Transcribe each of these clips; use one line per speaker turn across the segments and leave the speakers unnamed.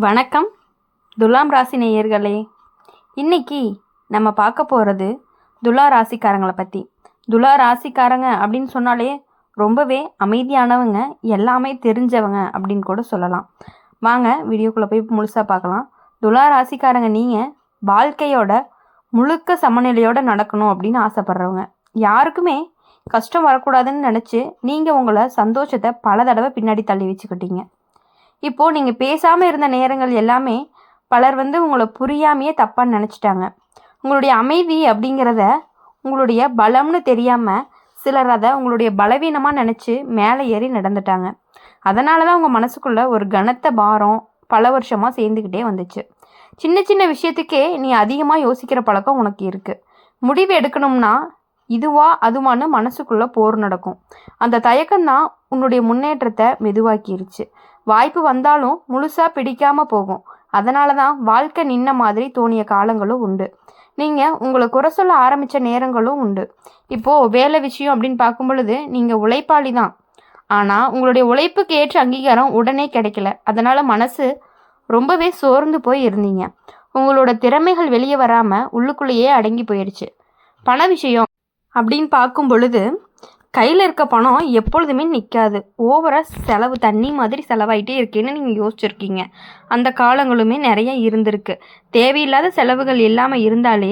வணக்கம் துலாம் ராசி நேயர்களே. இன்னைக்கு நம்ம பார்க்க போகிறது துலா ராசிக்காரங்களை பற்றி. துலா ராசிக்காரங்க அப்படின்னு சொன்னாலே ரொம்பவே அமைதியானவங்க, எல்லாமே தெரிஞ்சவங்க அப்படின்னு கூட சொல்லலாம். வாங்க வீடியோக்குள்ளே போய் முழுசாக பார்க்கலாம். துலா ராசிக்காரங்க நீங்கள் வாழ்க்கையோட முழுக்க சமநிலையோடு நடக்கணும் அப்படின்னு ஆசைப்பட்றவங்க. யாருக்குமே கஷ்டம் வரக்கூடாதுன்னு நினச்சி நீங்கள் உங்களை சந்தோஷத்தை பல தடவை பின்னாடி தள்ளி வச்சுக்கிட்டீங்க. இப்போது நீங்கள் பேசாமல் இருந்த நேரங்கள் எல்லாமே பலர் உங்களை புரியாமையே தப்பாக நினச்சிட்டாங்க. உங்களுடைய அமைதி அப்படிங்கிறத உங்களுடைய பலம்னு தெரியாமல் சிலர் அதை உங்களுடைய பலவீனமாக நினச்சி மேலே ஏறி நடந்துட்டாங்க. அதனால தான் உங்கள் மனசுக்குள்ளே ஒரு கனத்த பாரம் பல வருஷமாக சேர்ந்துக்கிட்டே வந்துச்சு. சின்ன சின்ன விஷயத்துக்கே நீ அதிகமாக யோசிக்கிற பழக்கம் உனக்கு இருக்குது. முடிவு எடுக்கணும்னா இதுவா அதுவான்னு மனசுக்குள்ளே போர் நடக்கும். அந்த தயக்கம்தான் உன்னுடைய முன்னேற்றத்தை மெதுவாக்கிருச்சு. வாய்ப்பு வந்தாலும் முழுசாக பிடிக்காமல் போகும். அதனால தான் வாழ்க்கை நின்ன மாதிரி தோணிய காலங்களும் உண்டு. நீங்கள் உங்களை குறை சொல்ல ஆரம்பித்த நேரங்களும் உண்டு. இப்போது வேலை விஷயம் அப்படின்னு பார்க்கும் பொழுது நீங்கள் உழைப்பாளி தான். ஆனால் உங்களுடைய உழைப்புக்கு ஏற்ற அங்கீகாரம் உடனே கிடைக்கல. அதனால் மனசு ரொம்பவே சோர்ந்து போய் இருந்தீங்க. உங்களோட திறமைகள் வெளியே வராமல் உள்ளுக்குள்ளேயே அடங்கி போயிடுச்சு. பண விஷயம் அப்படின்னு பார்க்கும் பொழுது கையில் இருக்க பணம் எப்பொழுதுமே நிற்காது. ஓவராக செலவு தண்ணி மாதிரி செலவாயிட்டே இருக்கேன்னு நீங்கள் யோசிச்சுருக்கீங்க. அந்த காலங்களுமே நிறைய இருந்திருக்கு. தேவையில்லாத செலவுகள் இல்லாமல் இருந்தாலே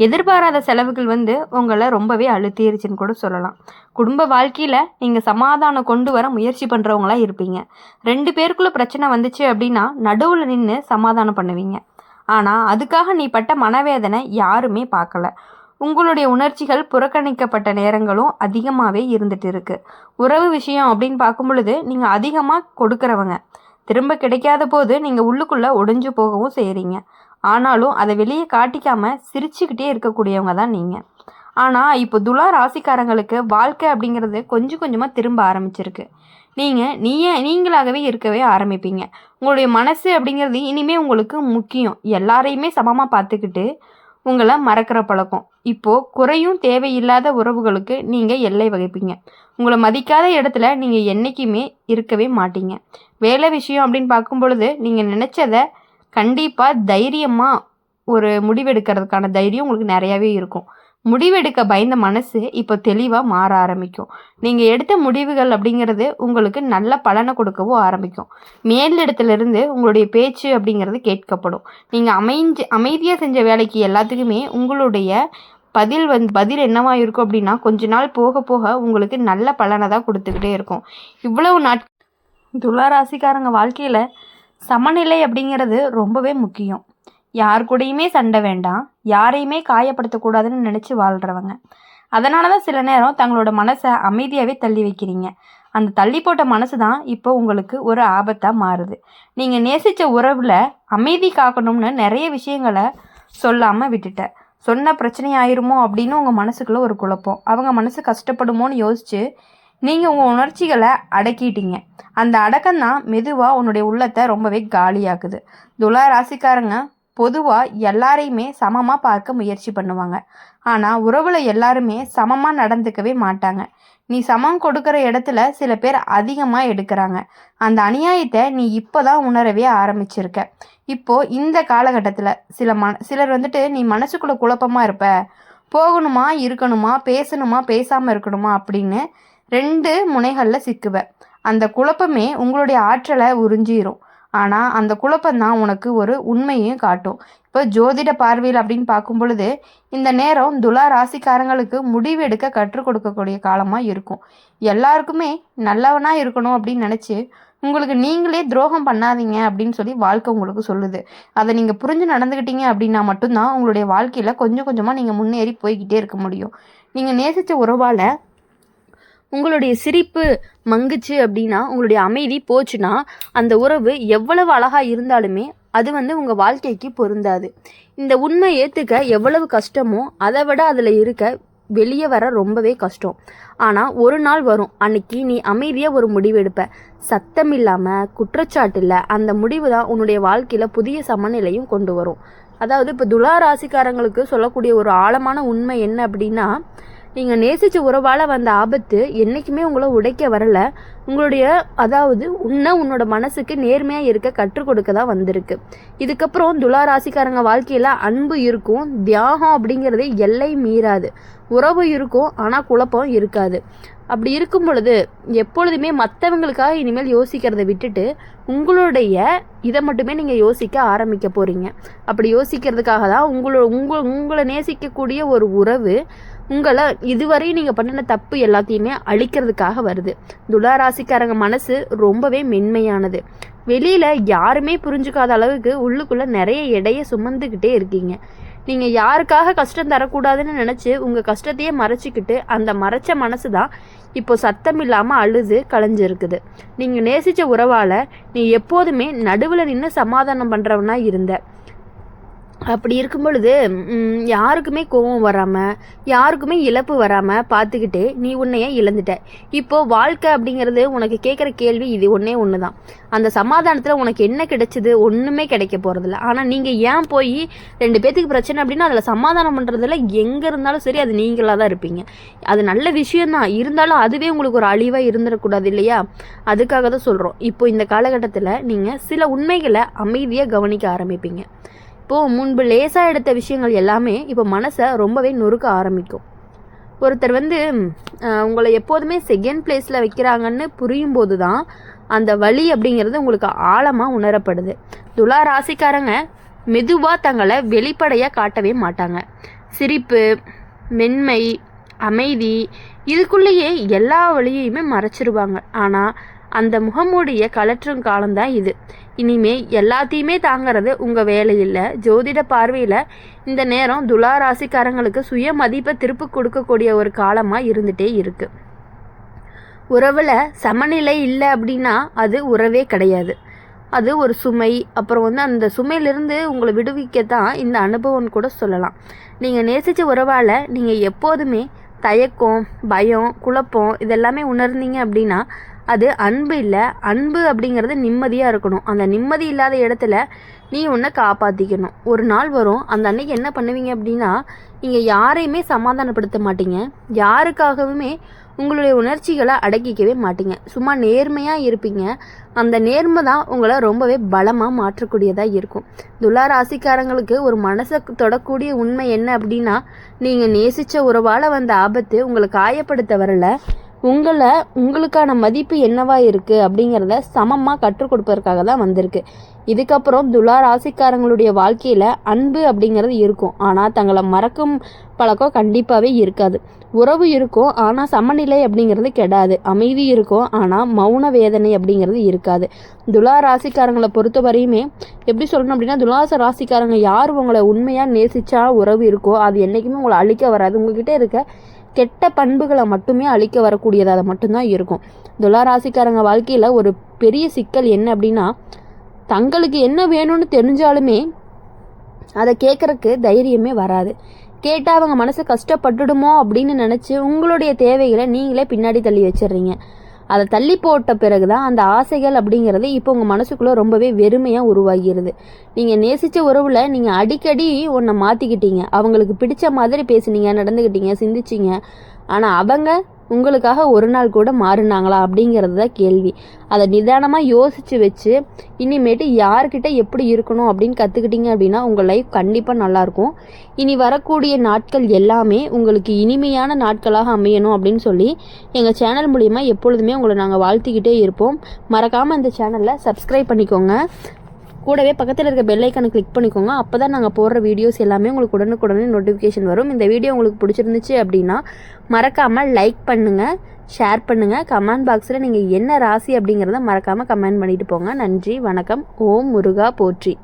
எதிர்பாராத செலவுகள் உங்களை ரொம்பவே அழுத்திருச்சுன்னு கூட சொல்லலாம். குடும்ப வாழ்க்கையில் நீங்கள் சமாதானம் கொண்டு வர முயற்சி பண்ணுறவங்களா இருப்பீங்க. 2 பேருக்குள்ளே பிரச்சனை வந்துச்சு அப்படின்னா நடுவில் நின்று சமாதானம் பண்ணுவீங்க. ஆனால் அதுக்காக நீ பட்ட மனவேதனை யாருமே பார்க்கல. உங்களுடைய உணர்ச்சிகள் புறக்கணிக்கப்பட்ட நேரங்களும் அதிகமாகவே இருந்துட்டு இருக்கு. உறவு விஷயம் அப்படின்னு பார்க்கும் பொழுது நீங்கள் அதிகமாக கொடுக்குறவங்க. திரும்ப கிடைக்காத போது நீங்கள் உள்ளுக்குள்ளே ஒடிஞ்சு போகவும் செய்கிறீங்க. ஆனாலும் அதை வெளியே காட்டிக்காமல் சிரிச்சுக்கிட்டே இருக்கக்கூடியவங்க தான் நீங்கள். ஆனால் இப்போ துலா ராசிக்காரங்களுக்கு வாழ்க்கை அப்படிங்கிறது கொஞ்சம் கொஞ்சமாக திரும்ப ஆரம்பிச்சிருக்கு. நீங்களாகவே இருக்கவே ஆரம்பிப்பீங்க. உங்களுடைய மனசு அப்படிங்கிறது இனிமேல் உங்களுக்கு முக்கியம். எல்லாரையுமே சமமாக பார்த்துக்கிட்டு உங்களை மறக்கிற பழக்கம். இப்போது குறையும் தேவையில்லாத உறவுகளுக்கு நீங்கள் எல்லை வகிப்பீங்க. உங்களை மதிக்காத இடத்துல நீங்கள் என்றைக்குமே இருக்கவே மாட்டீங்க. வேலை விஷயம் அப்படின்னு பார்க்கும் பொழுது நீங்கள் நினச்சதை கண்டிப்பாக தைரியமாக ஒரு முடிவெடுக்கிறதுக்கான தைரியம் உங்களுக்கு நிறையாவே இருக்கும். முடிவெடுக்க பயந்த மனசு இப்போ தெளிவாக மாற ஆரம்பிக்கும். நீங்கள் எடுத்த முடிவுகள் அப்படிங்கிறது உங்களுக்கு நல்ல பலனை கொடுக்கவும் ஆரம்பிக்கும். மேலிடத்துலேருந்து உங்களுடைய பேச்சு அப்படிங்கிறது கேட்கப்படும். நீங்கள் அமைதியாக செஞ்ச வேலைக்கு எல்லாத்துக்குமே உங்களுடைய பதில் என்னவா இருக்கும் அப்படின்னா கொஞ்ச நாள் போக போக உங்களுக்கு நல்ல பலனை தான் கொடுத்துக்கிட்டே இருக்கும். இவ்வளவு துலா ராசிக்காரங்க வாழ்க்கையில் சமநிலை அப்படிங்கிறது ரொம்பவே முக்கியம். யார் கூடயுமே சண்டை வேண்டாம், யாரையுமே காயப்படுத்தக்கூடாதுன்னு நினச்சி வாழ்கிறவங்க. அதனால தான் சில நேரம் தங்களோட மனசை அமைதியாகவே தள்ளி வைக்கிறீங்க. அந்த தள்ளி போட்ட மனசு தான் இப்போ உங்களுக்கு ஒரு ஆபத்தாக மாறுது. நீங்கள் நேசித்த உறவில் அமைதி காக்கணும்னு நிறைய விஷயங்களை சொல்லாமல் விட்டுட்ட. சொன்ன பிரச்சனை ஆயிருமோ அப்படின்னு உங்கள் மனசுக்குள்ளே ஒரு குழப்பம். அவங்க மனசு கஷ்டப்படுமோன்னு யோசித்து நீங்கள் உங்கள் உணர்ச்சிகளை அடக்கிட்டீங்க. அந்த அடக்கம்தான் மெதுவாக உன்னுடைய உள்ளத்தை ரொம்பவே காலியாக்குது. துலா ராசிக்காரங்க பொதுவாக எல்லாரையுமே சமமாக பார்க்க முயற்சி பண்ணுவாங்க. ஆனால் உறவில் எல்லாருமே சமமாக நடந்துக்கவே மாட்டாங்க. நீ சமம் கொடுக்குற இடத்துல சில பேர் அதிகமாக எடுக்கிறாங்க. அந்த அநியாயத்தை நீ இப்போ தான் உணரவே ஆரம்பிச்சிருக்க. இப்போது இந்த காலகட்டத்தில் சிலர் நீ மனசுக்குள்ளே குழப்பமாக இருப்ப. போகணுமா இருக்கணுமா, பேசணுமா பேசாமல் இருக்கணுமா அப்படின்னு 2 முனைகளில் சிக்குவ. அந்த குழப்பமே உங்களுடைய ஆற்றலை உறிஞ்சிரும். ஆனால் அந்த குழப்பம்தான் உனக்கு ஒரு உண்மையும் காட்டும். இப்போ ஜோதிட பார்வையில் அப்படின்னு பார்க்கும் பொழுது இந்த நேரம் துலா ராசிக்காரங்களுக்கு முடிவு எடுக்க கற்றுக் கொடுக்கக்கூடிய காலமாக இருக்கும். எல்லாருக்குமே நல்லவனாக இருக்கணும் அப்படின்னு நினச்சி உங்களுக்கு நீங்களே துரோகம் பண்ணாதீங்க அப்படின்னு சொல்லி வாழ்க்கை உங்களுக்கு சொல்லுது. அதை நீங்கள் புரிஞ்சு நடந்துக்கிட்டீங்க அப்படின்னா மட்டும்தான் உங்களுடைய வாழ்க்கையில் கொஞ்சம் கொஞ்சமாக நீங்கள் முன்னேறி போய்கிட்டே இருக்க முடியும். நீங்கள் நேசித்த உறவால் உங்களுடைய சிரிப்பு மங்குச்சு அப்படின்னா, உங்களுடைய அமைதி போச்சுன்னா அந்த உறவு எவ்வளவு அழகாக இருந்தாலுமே அது உங்கள் வாழ்க்கைக்கு பொருந்தாது. இந்த உண்மை ஏற்றுக்க எவ்வளவு கஷ்டமோ அதை விட அதில் இருக்க வெளியே வர ரொம்பவே கஷ்டம். ஆனால் ஒரு நாள் வரும், அன்னைக்கு நீ அமைதியாக ஒரு முடிவு எடுப்ப. சத்தம் இல்லாமல், குற்றச்சாட்டு இல்லை. அந்த முடிவு தான் உன்னுடைய வாழ்க்கையில் புதிய சமநிலையும் கொண்டு வரும். அதாவது இப்போ துலா ராசிக்காரங்களுக்கு சொல்லக்கூடிய ஒரு ஆழமான உண்மை என்ன அப்படின்னா, நீங்கள் நேசித்த உறவால் வந்த ஆபத்து என்றைக்குமே உங்களை உடைக்க வரல. உங்களுடைய உன்னோட மனசுக்கு நேர்மையாக இருக்க கற்றுக் கொடுக்க தான் வந்திருக்கு. இதுக்கப்புறம் துலா ராசிக்காரங்க வாழ்க்கையில் அன்பு இருக்கும், தியாகம் அப்படிங்கிறது எல்லை மீறாது. உறவு இருக்கும், ஆனால் குழப்பம் இருக்காது. அப்படி இருக்கும் பொழுது எப்பொழுதுமே மற்றவங்களுக்காக இனிமேல் யோசிக்கிறத விட்டுட்டு உங்களுடைய இதை மட்டுமே நீங்கள் யோசிக்க ஆரம்பிக்க போகிறீங்க. அப்படி யோசிக்கிறதுக்காக தான் உங்களை நேசிக்கக்கூடிய ஒரு உறவு உங்களை இதுவரை நீங்கள் பண்ணின தப்பு எல்லாத்தையுமே அழிக்கிறதுக்காக வருது. துலா ராசிக்காரங்க மனசு ரொம்பவே மென்மையானது. வெளியில் யாருமே புரிஞ்சுக்காத அளவுக்கு உள்ளுக்குள்ளே நிறைய எடையை சுமந்துக்கிட்டே இருக்கீங்க. நீங்கள் யாருக்காக கஷ்டம் தரக்கூடாதுன்னு நினச்சி உங்கள் கஷ்டத்தையே மறைச்சிக்கிட்டு அந்த மறைச்ச மனசு தான் இப்போ சத்தம் இல்லாமல் அழுது களைஞ்சிருக்குது. நீங்கள் நேசித்த உறவால் நீ எப்போதுமே நடுவில் நின்று சமாதானம் பண்ணுறவனா இருந்த. அப்படி இருக்கும் பொழுது யாருக்குமே கோபம் வராமல், யாருக்குமே இழப்பு வராமல் பார்த்துக்கிட்டே நீ உன்னையே இழந்துட்ட. இப்போது வாழ்க்கை அப்படிங்கிறது உனக்கு கேட்குற கேள்வி இது ஒன்று தான். அந்த சமாதானத்தில் உனக்கு என்ன கிடைச்சிது? ஒன்றுமே கிடைக்க போகிறதில்ல. ஆனால் நீங்கள் ஏன் போய் 2 பேர்த்துக்கு பிரச்சனை அப்படின்னா அதில் சமாதானம் பண்ணுறதில்ல. எங்கே இருந்தாலும் சரி அது நீங்களாக தான் இருப்பீங்க. அது நல்ல விஷயந்தான், இருந்தாலும் அதுவே உங்களுக்கு ஒரு அழிவாக இருந்துடக்கூடாது இல்லையா? அதுக்காக தான் சொல்கிறோம். இப்போ இந்த காலகட்டத்தில் நீங்கள் சில உண்மைகளை அமைதியாக கவனிக்க ஆரம்பிப்பீங்க. இப்போது முன்பு லேசாக எடுத்த விஷயங்கள் எல்லாமே இப்போ மனசை ரொம்பவே நொறுக்க ஆரம்பிக்கும். ஒருத்தர் உங்களை எப்போதுமே செகண்ட் பிளேஸில் வைக்கிறாங்கன்னு புரியும் போது தான் அந்த வலி அப்படிங்கிறது உங்களுக்கு ஆழமாக உணரப்படுது. துலா ராசிக்காரங்க மெதுவாக தங்களை வெளிப்படையாக காட்டவே மாட்டாங்க. சிரிப்பு, மென்மை, அமைதி இதுக்குள்ளேயே எல்லா வழியையுமே மறைச்சிருவாங்க. ஆனால் அந்த முகமூடிய கலற்றும் காலம்தான் இது. இனிமே எல்லாத்தையுமே தாங்கிறது உங்கள் வேலை இல்லை. ஜோதிட பார்வையில் இந்த நேரம் துலா ராசிக்காரங்களுக்கு சுய மதிப்பை திருப்பி கொடுக்கக்கூடிய ஒரு காலமாக இருந்துகிட்டே இருக்குது. உறவில் சமநிலை இல்லை அப்படின்னா அது உறவே கிடையாது. அது ஒரு சுமை. அப்புறம் அந்த சுமையிலிருந்து உங்களை விடுவிக்கத்தான் இந்த அனுபவம்னு கூட சொல்லலாம். நீங்கள் நேசித்த உறவால் நீங்கள் எப்போதுமே தயக்கம், பயம், குழப்பம் இதெல்லாமே உணர்ந்தீங்க அப்படின்னா அது அன்பு இல்லை. அன்பு அப்படிங்கிறது நிம்மதியாக இருக்கணும். அந்த நிம்மதி இல்லாத இடத்துல நீ உன்னை காப்பாற்றிக்கணும். ஒரு நாள் வரும், அந்த அன்னைக்கு என்ன பண்ணுவீங்க அப்படின்னா நீங்கள் யாரையுமே சமாதானப்படுத்த மாட்டீங்க. யாருக்காகவுமே உங்களுடைய உணர்ச்சிகளை அடக்கிக்கவே மாட்டீங்க. சும்மா நேர்மையாக இருப்பீங்க. அந்த நேர்மை தான் உங்களை ரொம்பவே பலமாக மாற்றக்கூடியதாக இருக்கும். துலா ராசிக்காரங்களுக்கு ஒரு மனசை தொடக்கூடிய உண்மை என்ன அப்படின்னா நீங்கள் நேசித்த உறவால் வந்த ஆபத்து உங்களை காயப்படுத்த வரல, உங்களுக்கான மதிப்பு என்னவா இருக்குது அப்படிங்கிறத சமமாக கற்றுக் கொடுப்பதற்காக தான் வந்திருக்கு. இதுக்கப்புறம் துலா ராசிக்காரங்களுடைய வாழ்க்கையில் அன்பு அப்படிங்கிறது இருக்கும், ஆனால் தங்களை மறக்கும் பழக்கம் கண்டிப்பாகவே இருக்காது. உறவு இருக்கும், ஆனால் சமநிலை அப்படிங்கிறது கெடாது. அமைதி இருக்கும், ஆனால் மௌன வேதனை அப்படிங்கிறது இருக்காது. துலா ராசிக்காரங்களை பொறுத்த வரையுமே எப்படி சொல்லணும் அப்படின்னா துலா ராசிக்காரங்க யார் உங்களை உண்மையாக நேசிச்சா உறவு இருக்கோ அது என்றைக்குமே உங்களை அழிக்க வராது. உங்ககிட்ட இருக்க கெட்ட பண்புகளை மட்டுமே அழிக்க வரக்கூடியதாக மட்டும்தான் இருக்கும். துலா ராசிக்காரங்க வாழ்க்கையில் ஒரு பெரிய சிக்கல் என்ன அப்படின்னா தங்களுக்கு என்ன வேணும்னு தெரிஞ்சாலுமே அதை கேட்குறக்கு தைரியமே வராது. கேட்டால் அவங்க மனசு கஷ்டப்பட்டுடுமோ அப்படின்னு நினச்சி உங்களுடைய தேவைகளை நீங்களே பின்னாடி தள்ளி வச்சிடுறீங்க. அதை தள்ளி போட்ட பிறகு தான் அந்த ஆசைகள் அப்படிங்கிறது இப்போ உங்கள் மனசுக்குள்ளே ரொம்பவே வெறுமையாக உருவாகிடுது. நீங்கள் நேசித்த உறவில் நீங்கள் அடிக்கடி ஒன்றை மாற்றிக்கிட்டீங்க. அவங்களுக்கு பிடிச்ச மாதிரி பேசுனீங்க, நடந்துக்கிட்டீங்க, சிந்திச்சிங்க. ஆனால் அவங்க உங்களுக்காக ஒரு நாள் கூட மாறினாங்களா அப்படிங்கிறது தான் கேள்வி. அதை நிதானமாக யோசித்து வச்சு இனிமேட்டு யார்கிட்ட எப்படி இருக்கணும் அப்படின்னு கற்றுக்கிட்டீங்க அப்படின்னா உங்கள் லைஃப் கண்டிப்பாக நல்லாயிருக்கும். இனி வரக்கூடிய நாட்கள் எல்லாமே உங்களுக்கு இனிமையான நாட்களாக அமையணும் அப்படின்னு சொல்லி எங்கள் சேனல் மூலிமா எப்பொழுதுமே உங்களை நாங்கள் வாழ்த்திக்கிட்டே இருப்போம். மறக்காமல் இந்த சேனலில் சப்ஸ்கிரைப் பண்ணிக்கோங்க. கூடவே பக்கத்தில் இருக்க பெல் ஐக்கானை கிளிக் பண்ணிக்கோங்க. அப்போ தான் நாங்கள் போடுற வீடியோஸ் எல்லாமே உங்களுக்கு உடனுக்குடனே நோட்டிஃபிகேஷன் வரும். இந்த வீடியோ உங்களுக்கு பிடிச்சிருந்துச்சு அப்படின்னா மறக்காமல் லைக் பண்ணுங்கள், ஷேர் பண்ணுங்கள். கமெண்ட் பாக்ஸில் நீங்கள் என்ன ராசி அப்படிங்கிறத மறக்காமல் கமெண்ட் பண்ணிட்டு போங்க. நன்றி, வணக்கம். ஓம் முருகா போற்றி.